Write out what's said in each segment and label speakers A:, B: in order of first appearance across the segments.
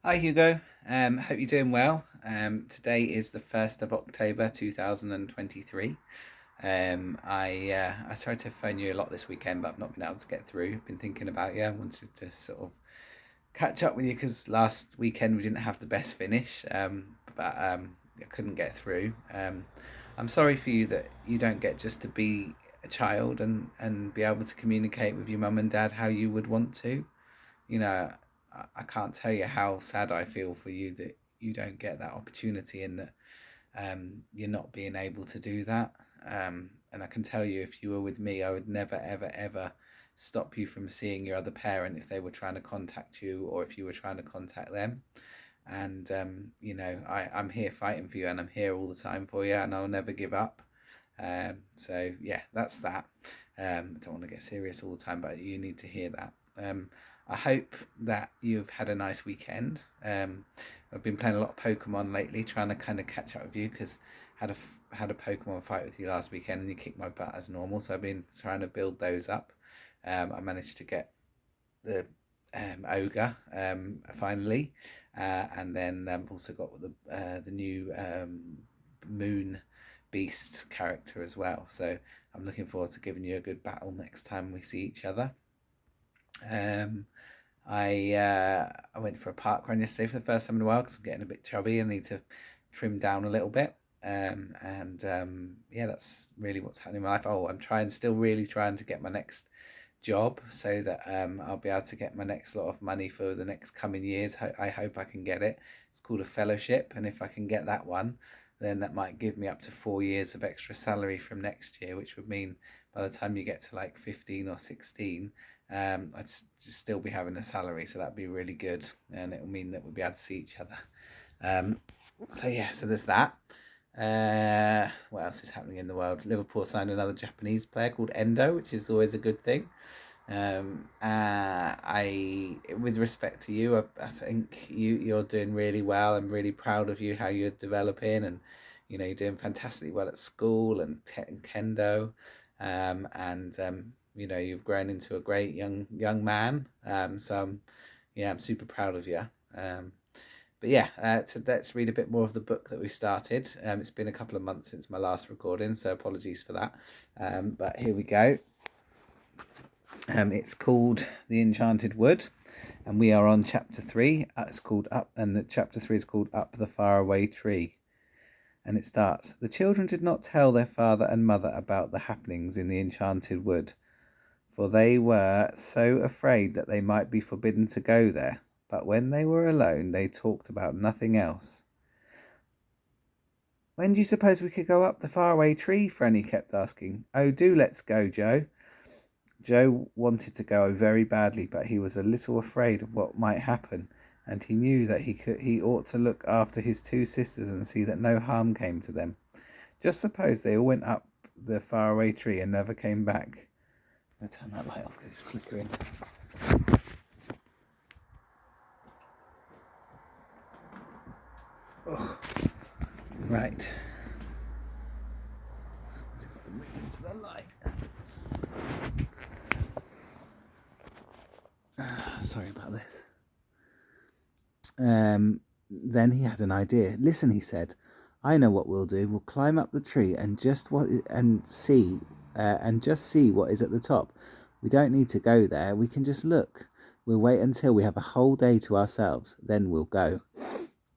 A: Hi Hugo, hope you're doing well. Today is the 1st of October 2023. I tried to phone you a lot this weekend, but I've not been able to get through. I've been thinking about you. I wanted to sort of catch up with you because last weekend we didn't have the best finish, but I couldn't get through. I'm sorry for you that you don't get just to be a child and be able to communicate with your mum and dad how you would want to. You know, I can't tell you how sad I feel for you that you don't get that opportunity and that you're not being able to do that. And I can tell you, if you were with me, I would never, ever, ever stop you from seeing your other parent if they were trying to contact you or if you were trying to contact them. And, I'm here fighting for you and I'm here all the time for you and I'll never give up. So, yeah, that's that. I don't want to get serious all the time, but you need to hear that. I hope that you've had a nice weekend. I've been playing a lot of Pokemon lately, trying to kind of catch up with you because had a Pokemon fight with you last weekend and you kicked my butt as normal. So I've been trying to build those up. I managed to get the ogre finally, and then I've also got the new moon beast character as well. So I'm looking forward to giving you a good battle next time we see each other. Um, I went for a park run yesterday for the first time in a while because I'm getting a bit chubby. I need to trim down a little bit. Yeah, that's really what's happening in my life. Oh, still really trying to get my next job so that I'll be able to get my next lot of money for the next coming years. I hope I can get it. It's called a fellowship, and if I can get that one, then that might give me up to 4 years of extra salary from next year, which would mean by the time you get to like 15 or 16, I'd just still be having a salary, so that'd be really good, and it will mean that we'll be able to see each other. Um, so yeah, so there's that. What else is happening in the world? Liverpool signed another Japanese player called Endo, which is always a good thing. With respect to you, I think you're doing really well. I'm really proud of you how you're developing, and you're doing fantastically well at school and kendo, and you've grown into a great young man. Yeah, I'm super proud of you. But yeah, so let's read a bit more of the book that we started. It's been a couple of months since my last recording, so apologies for that. But here we go. It's called The Enchanted Wood, and we are on chapter 3. It's called Up, and the chapter 3 is called Up the Faraway Tree. And it starts: The children did not tell their father and mother about the happenings in the Enchanted Wood, for they were so afraid that they might be forbidden to go there. But when they were alone, they talked about nothing else. When do you suppose we could go up the faraway tree? Franny kept asking. Oh, do let's go, Joe. Joe wanted to go very badly, but he was a little afraid of what might happen, and he knew that he ought to look after his two sisters and see that no harm came to them. Just suppose they all went up the faraway tree and never came back. I'm going to turn that light off because it's flickering. Oh. Right. Move into the light. Sorry about this. Then he had an idea. Listen, he said, I know what we'll do. We'll climb up the tree and just see what is at the top. We don't need to go there. We can just look. We'll wait until we have a whole day to ourselves. Then we'll go.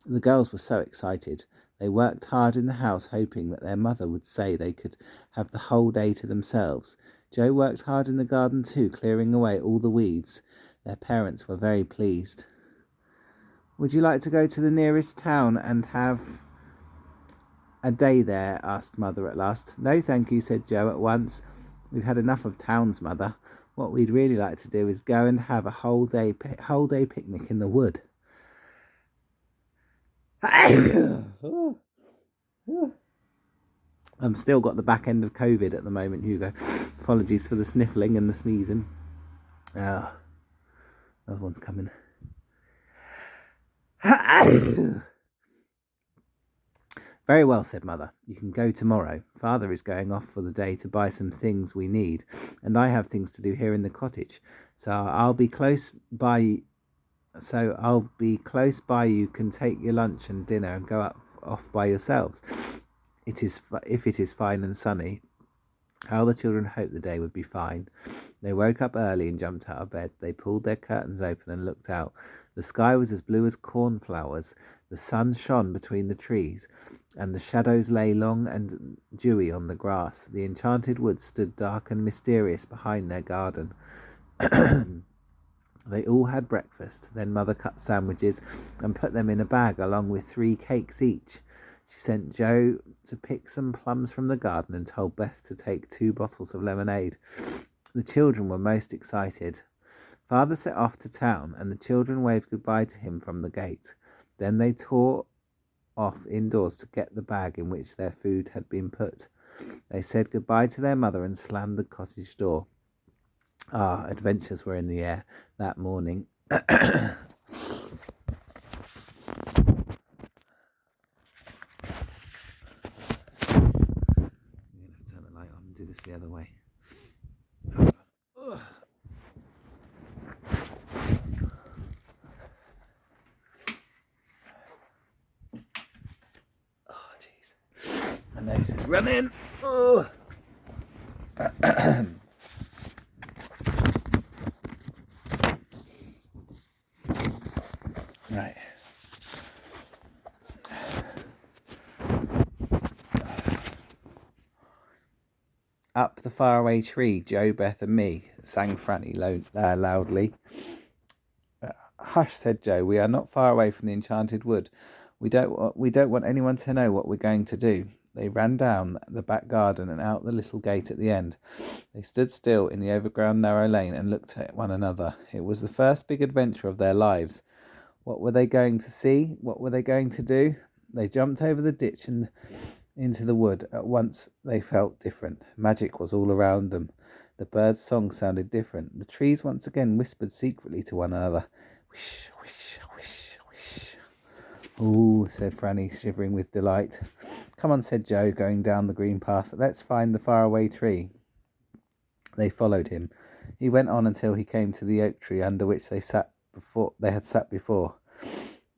A: The girls were so excited. They worked hard in the house, hoping that their mother would say they could have the whole day to themselves. Joe worked hard in the garden too, clearing away all the weeds. Their parents were very pleased. Would you like to go to the nearest town and have a day there? Asked Mother at last. No, thank you, said Joe at once. We've had enough of towns, Mother. What we'd really like to do is go and have a whole day picnic in the wood. I've still got the back end of COVID at the moment, Hugo. Apologies for the sniffling and the sneezing. Another one's coming. Very well, said Mother. You can go tomorrow. Father is going off for the day to buy some things we need, and I have things to do here in the cottage. So I'll be close by so I'll be close by. You can take your lunch and dinner and go off by yourselves. If it is fine and sunny. How the children hoped the day would be fine. They woke up early and jumped out of bed. They pulled their curtains open and looked out. The sky was as blue as cornflowers. The sun shone between the trees, and the shadows lay long and dewy on the grass. The enchanted wood stood dark and mysterious behind their garden. They all had breakfast. Then Mother cut sandwiches and put them in a bag along with 3 cakes each. She sent Joe to pick some plums from the garden and told Beth to take 2 bottles of lemonade. The children were most excited. Father set off to town, and the children waved goodbye to him from the gate. Then they tore off indoors to get the bag in which their food had been put. They said goodbye to their mother and slammed the cottage door. Adventures were in the air that morning. I'm going to turn the light on and do this the other way. Oh, jeez. My nose is running. Oh. Right. Up the faraway tree, Joe, Beth and me, sang Franny loudly. Hush, said Joe, we are not far away from the enchanted wood. We don't want anyone to know what we're going to do. They ran down the back garden and out the little gate at the end. They stood still in the overground narrow lane and looked at one another. It was the first big adventure of their lives. What were they going to see? What were they going to do? They jumped over the ditch and into the wood. At once they felt different. Magic was all around them. The birds' song sounded different. The trees once again whispered secretly to one another. Wish, wish, wish, wish. Ooh, said Franny, shivering with delight. Come on, said Joe, going down the green path. Let's find the faraway tree. They followed him. He went on until he came to the oak tree under which they had sat before.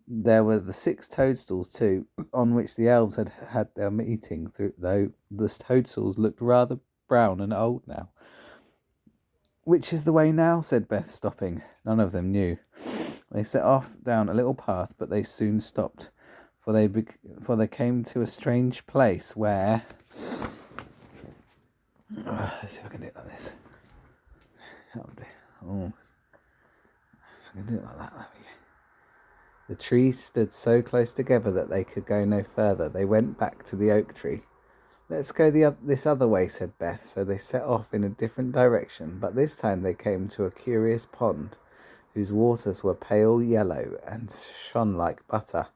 A: There were the 6 toadstools too, on which the elves had had their meeting, though the toadstools looked rather brown and old now. Which is the way now? Said Beth, stopping. None of them knew. They set off down a little path, but they soon stopped, for they came to a strange place where... let's see if I can do it like this. Oh, I can do it like that. There we go. The trees stood so close together that they could go no further. They went back to the oak tree. Let's go this other way, said Beth. So they set off in a different direction, but this time they came to a curious pond, whose waters were pale yellow and shone like butter.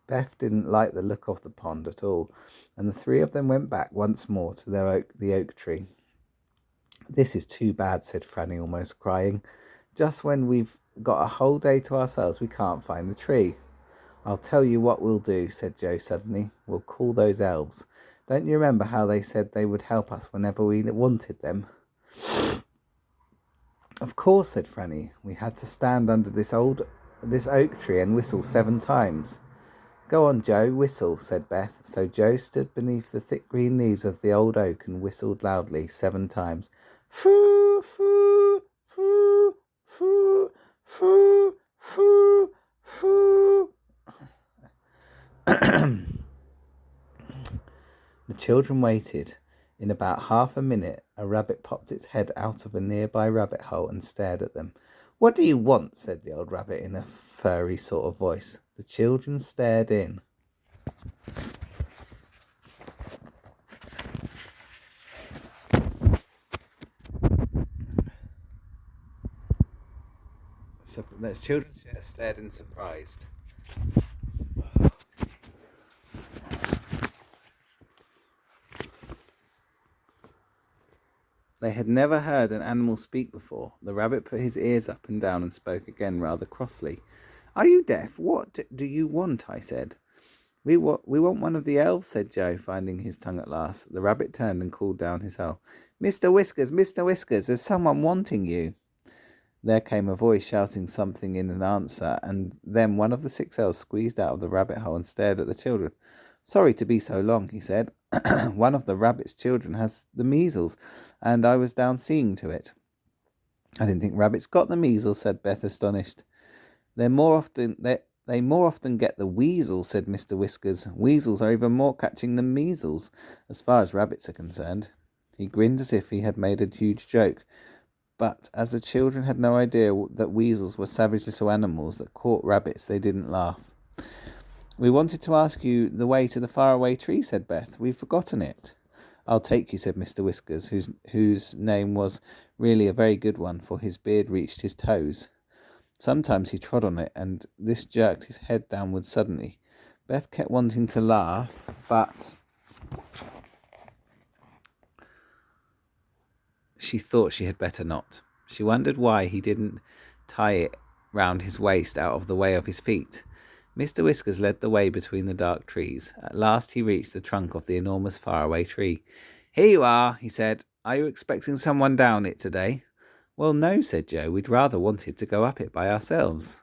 A: Beth didn't like the look of the pond at all, and the 3 of them went back once more to the oak tree. This is too bad, said Franny, almost crying. Just when we've got a whole day to ourselves, we can't find the tree. I'll tell you what we'll do, said Joe suddenly. We'll call those elves. Don't you remember how they said they would help us whenever we wanted them? Of course, said Franny. We had to stand under this oak tree and whistle 7 times. Go on, Joe, whistle, said Beth. So Joe stood beneath the thick green leaves of the old oak and whistled loudly 7 times. Foo, foo, foo, foo, foo, foo, foo. The children waited. In about half a minute, a rabbit popped its head out of a nearby rabbit hole and stared at them. What do you want? Said the old rabbit in a furry sort of voice. The children stared in. So the children stared in surprised. They had never heard an animal speak before. The rabbit put his ears up and down and spoke again rather crossly. Are you deaf? What do you want? I said. We want one of the elves, said Joe, finding his tongue at last. The rabbit turned and called down his hole. Mr. Whiskers, there's someone wanting you. There came a voice shouting something in an answer, and then one of the 6 elves squeezed out of the rabbit hole and stared at the children. "Sorry to be so long," he said. "One of the rabbit's children has the measles, and I was down seeing to it." "I didn't think rabbits got the measles," said Beth, astonished. They more often get the weasel," said Mr. Whiskers. "Weasels are even more catching than measles, as far as rabbits are concerned." He grinned as if he had made a huge joke, but as the children had no idea that weasels were savage little animals that caught rabbits, they didn't laugh. "We wanted to ask you the way to the faraway tree," said Beth. "We've forgotten it." "I'll take you," said Mr. Whiskers, whose name was really a very good one, for his beard reached his toes. Sometimes he trod on it, and this jerked his head downwards suddenly. Beth kept wanting to laugh, but she thought she had better not. She wondered why he didn't tie it round his waist out of the way of his feet. Mr. Whiskers led the way between the dark trees. At last he reached the trunk of the enormous faraway tree. "Here you are," he said. "Are you expecting someone down it today?" "Well, no," said Joe. "We'd rather wanted to go up it by ourselves."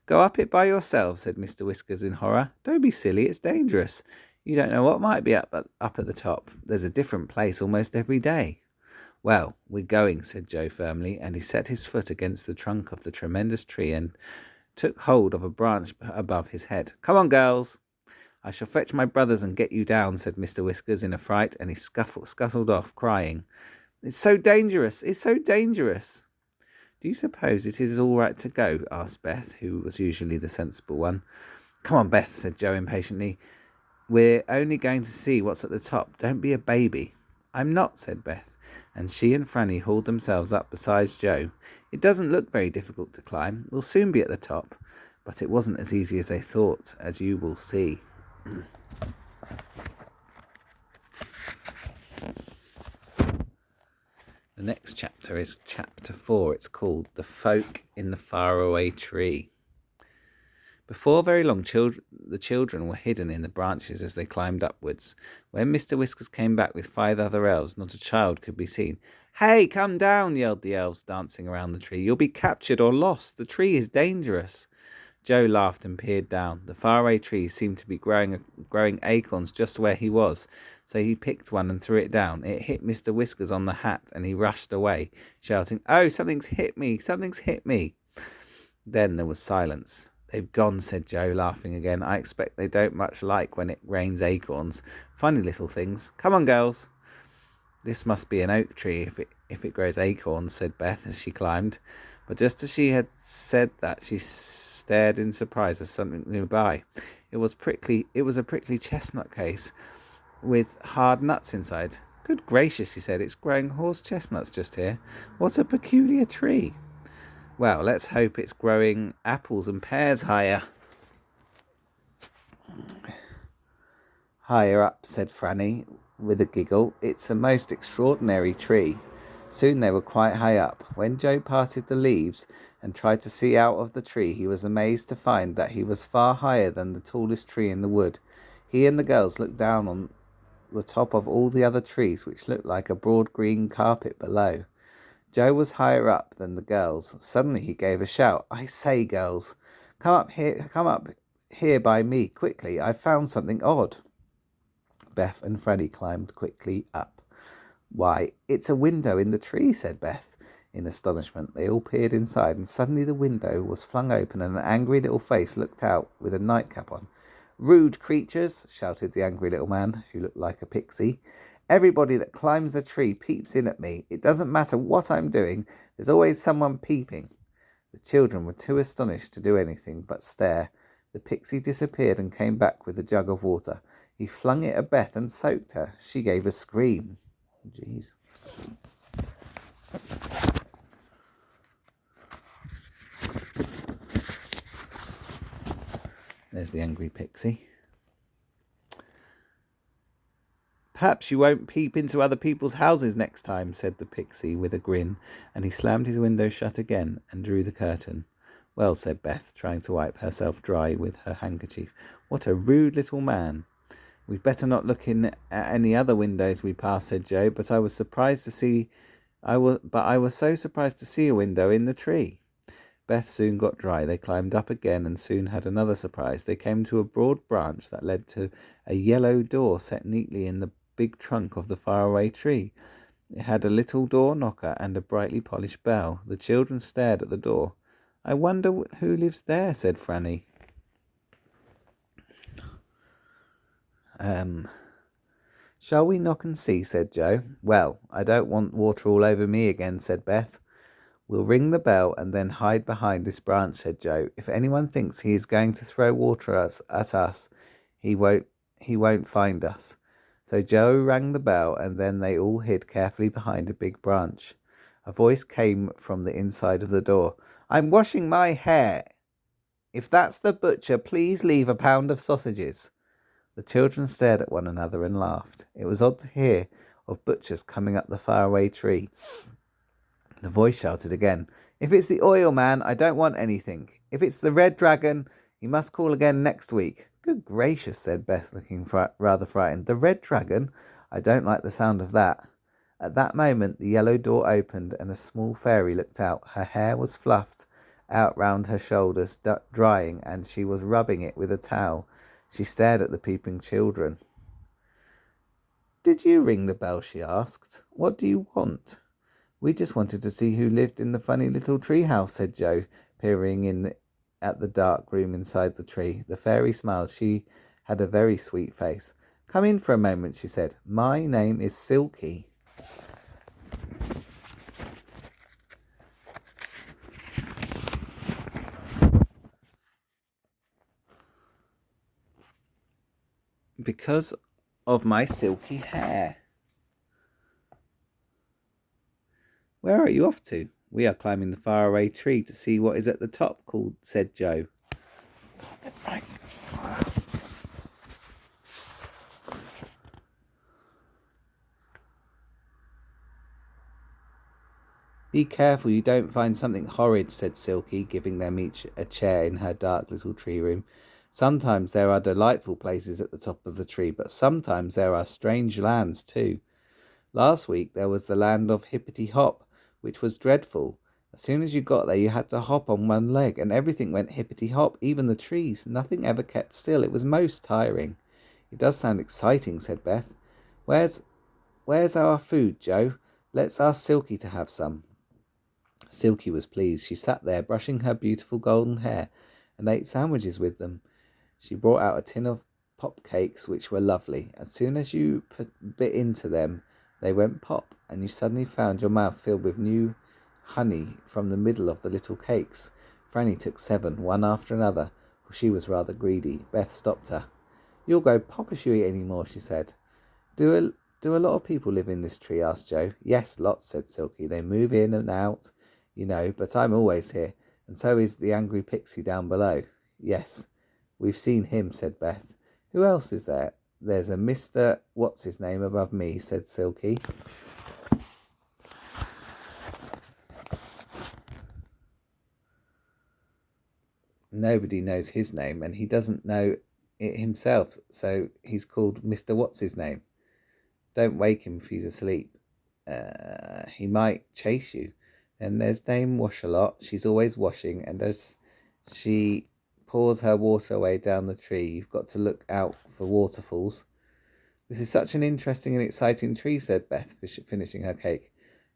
A: "Go up it by yourselves," said Mr. Whiskers in horror. "Don't be silly, it's dangerous. You don't know what might be up at the top. There's a different place almost every day." "Well, we're going," said Joe firmly, and he set his foot against the trunk of the tremendous tree and took hold of a branch above his head. "Come on, girls." "I shall fetch my brothers and get you down," said Mr. Whiskers in a fright, and he scuttled off, crying, "It's so dangerous! It's so dangerous!" "Do you suppose it is all right to go?" asked Beth, who was usually the sensible one. "Come on, Beth," said Joe impatiently. "We're only going to see what's at the top. Don't be a baby." "I'm not," said Beth, and she and Franny hauled themselves up beside Joe. "It doesn't look very difficult to climb. We'll soon be at the top." But it wasn't as easy as they thought, as you will see. The next chapter is chapter 4. It's called The Folk in the Faraway Tree. Before very long, the children were hidden in the branches as they climbed upwards. When Mr. Whiskers came back with 5 other elves, not a child could be seen. "Hey, come down," yelled the elves, dancing around the tree. "You'll be captured or lost. The tree is dangerous." Joe laughed and peered down. The faraway tree seemed to be growing acorns just where he was, so he picked one and threw it down. It hit Mr. Whiskers on the hat, and he rushed away, shouting, "Oh, something's hit me! Something's hit me!" Then there was silence. "They've gone," said Joe, laughing again. "I expect they don't much like when it rains acorns. Funny little things. Come on, girls." "This must be an oak tree if it grows acorns," said Beth as she climbed. But just as she had said that, she stared in surprise at something nearby. It was a prickly chestnut case with hard nuts inside. "Good gracious," she said, "it's growing horse chestnuts just here. What a peculiar tree." "Well, let's hope it's growing apples and pears higher." "Higher up," said Franny with a giggle. "It's a most extraordinary tree." Soon they were quite high up. When Joe parted the leaves and tried to see out of the tree, he was amazed to find that he was far higher than the tallest tree in the wood. He and the girls looked down on the top of all the other trees, which looked like a broad green carpet below. Joe was higher up than the girls. Suddenly he gave a shout. "I say, girls, come up here by me, quickly. I've found something odd." Beth and Freddie climbed quickly up. "Why, it's a window in the tree," said Beth in astonishment. They all peered inside, and suddenly the window was flung open and an angry little face looked out with a nightcap on. "Rude creatures," shouted the angry little man, who looked like a pixie. "Everybody that climbs the tree peeps in at me. It doesn't matter what I'm doing, there's always someone peeping." The children were too astonished to do anything but stare. The pixie disappeared and came back with a jug of water. He flung it at Beth and soaked her. She gave a scream. Jeez. There's the angry pixie. "Perhaps you won't peep into other people's houses next time," said the pixie with a grin, and he slammed his window shut again and drew the curtain. "Well," said Beth, trying to wipe herself dry with her handkerchief, "what a rude little man." "We'd better not look in at any other windows we pass," said Joe, "but I was surprised to see But I was so surprised to see a window in the tree. Beth soon got dry. They climbed up again and soon had another surprise. They came to a broad branch that led to a yellow door set neatly in the big trunk of the faraway tree. It had a little door knocker and a brightly polished bell. The children stared at the door. I wonder who lives there, said Franny. Shall we knock and see, said Joe. Well, I don't want water all over me again, said Beth. We'll ring the bell and then hide behind this branch, said Joe. If anyone thinks he is going to throw water at us, he won't find us. So Joe rang the bell and then they all hid carefully behind a big branch. A voice came from the inside of the door. I'm washing my hair. If that's the butcher, please leave a pound of sausages. The children stared at one another and laughed. It was odd to hear of butchers coming up the faraway tree. The voice shouted again. If it's the oil man, I don't want anything. If it's the red dragon, you must call again next week. Good gracious, said Beth, looking rather frightened. The red dragon? I don't like the sound of that. At that moment, the yellow door opened and a small fairy looked out. Her hair was fluffed out round her shoulders, drying, and she was rubbing it with a towel. She stared at the peeping children. Did you ring the bell? She asked. What do you want? We just wanted to see who lived in the funny little tree house, said Joe, peering in at the dark room inside the tree. The fairy smiled. She had a very sweet face. Come in for a moment, she said. My name is Silky. Because of my silky hair. Where are you off to? We are climbing the faraway tree to see what is at the top, said Joe. Right. Be careful you don't find something horrid, said Silky, giving them each a chair in her dark little tree room. Sometimes there are delightful places at the top of the tree, but sometimes there are strange lands too. Last week there was the land of Hippity Hop, which was dreadful. As soon as you got there, you had to hop on one leg, and everything went hippity hop, even the trees. Nothing ever kept still. It was most tiring. It does sound exciting, said Beth. Where's our food, Joe? Let's ask Silky to have some. Silky was pleased. She sat there, brushing her beautiful golden hair, and ate sandwiches with them. She brought out a tin of pop cakes, which were lovely. As soon as you bit into them, they went pop, and you suddenly found your mouth filled with new honey from the middle of the little cakes. Franny took 7, one after another, for she was rather greedy. Beth stopped her. You'll go pop if you eat any more, she said. Do a lot of people live in this tree? Asked Joe. Yes, lots, said Silky. They move in and out, you know, but I'm always here, and so is the angry pixie down below. Yes, we've seen him, said Beth. Who else is there? There's a Mr. What's-his-name above me, said Silky. Nobody knows his name, and he doesn't know it himself, so he's called Mr. What's-his-name. Don't wake him if he's asleep. He might chase you. Then there's Dame Wash-a-Lot. She's always washing, and as she pours her water away down the tree, you've got to look out for waterfalls. This is such an interesting and exciting tree, said Beth, finishing her cake.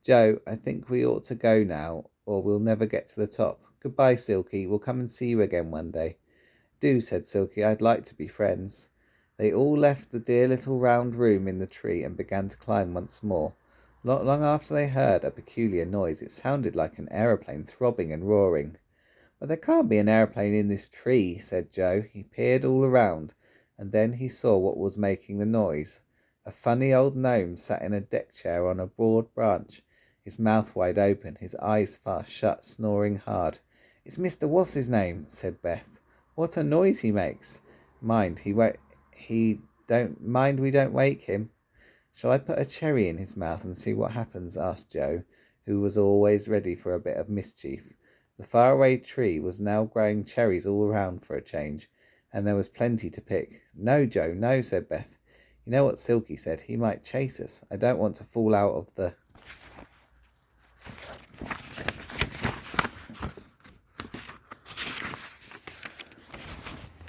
A: Joe, I think we ought to go now, or we'll never get to the top. Goodbye, Silky. We'll come and see you again one day. Do, said Silky. I'd like to be friends. They all left the dear little round room in the tree and began to climb once more. Not long after they heard a peculiar noise. It sounded like an aeroplane throbbing and roaring. But there can't be an aeroplane in this tree, said Joe. He peered all around, and then he saw what was making the noise. A funny old gnome sat in a deck chair on a broad branch, his mouth wide open, his eyes fast shut, snoring hard. It's Mr. What's-his-name, said Beth. What a noise he makes. Mind we don't wake him. Shall I put a cherry in his mouth and see what happens? Asked Joe, who was always ready for a bit of mischief. The faraway tree was now growing cherries all around for a change, and there was plenty to pick. No, Joe, no, said Beth. You know what Silky said? He might chase us. I don't want to fall out of the...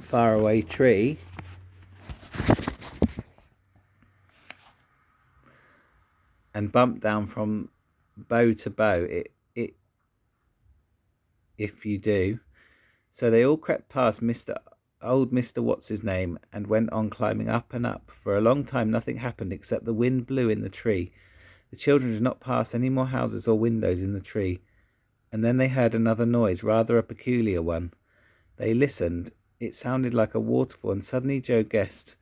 A: Faraway tree. And bump down from bow to bow, if you do. So they all crept past old Mr. What's his name and went on climbing up and up. For a long time nothing happened except the wind blew in the tree. The children did not pass any more houses or windows in the tree. And then they heard another noise, rather a peculiar one. They listened. It sounded like a waterfall, and suddenly Joe guessed...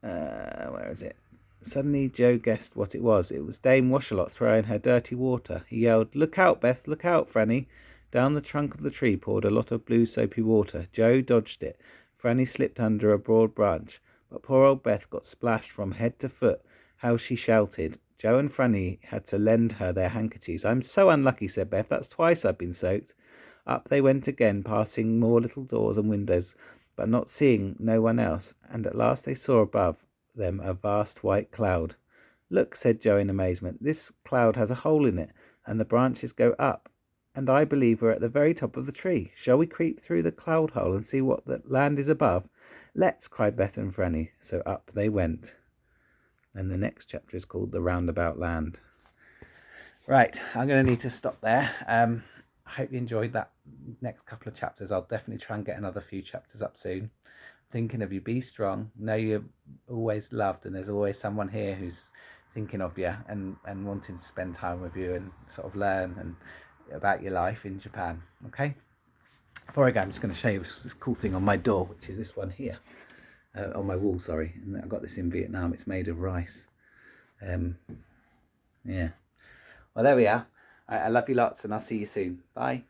A: where is it? Suddenly Joe guessed what it was. It was Dame Washalot throwing her dirty water. He yelled, "Look out, Beth! Look out, Franny!" Down the trunk of the tree poured a lot of blue soapy water. Joe dodged it. Franny slipped under a broad branch. But poor old Beth got splashed from head to foot. How she shouted. Joe and Franny had to lend her their handkerchiefs. "I'm so unlucky," said Beth. "That's twice I've been soaked." Up they went again, passing more little doors and windows, but not seeing no one else, and at last they saw above them a vast white cloud. "Look," said Joe in amazement, "this cloud has a hole in it, and the branches go up, and I believe we're at the very top of the tree. Shall we creep through the cloud hole and see what the land is above?" "Let's," cried Beth and Franny. So up they went. And the next chapter is called The Roundabout Land. Right, I'm going to need to stop there. I hope you enjoyed that next couple of chapters. I'll definitely try and get another few chapters up soon. Thinking of you. Be strong. Know you're always loved, and there's always someone here who's thinking of you and wanting to spend time with you and sort of learn and about your life in Japan. Okay? Before I go, I'm just going to show you this cool thing on my door, which is this one here. On my wall, sorry. And I got this in Vietnam. It's made of rice. Yeah. Well, there we are. I love you lots, and I'll see you soon. Bye.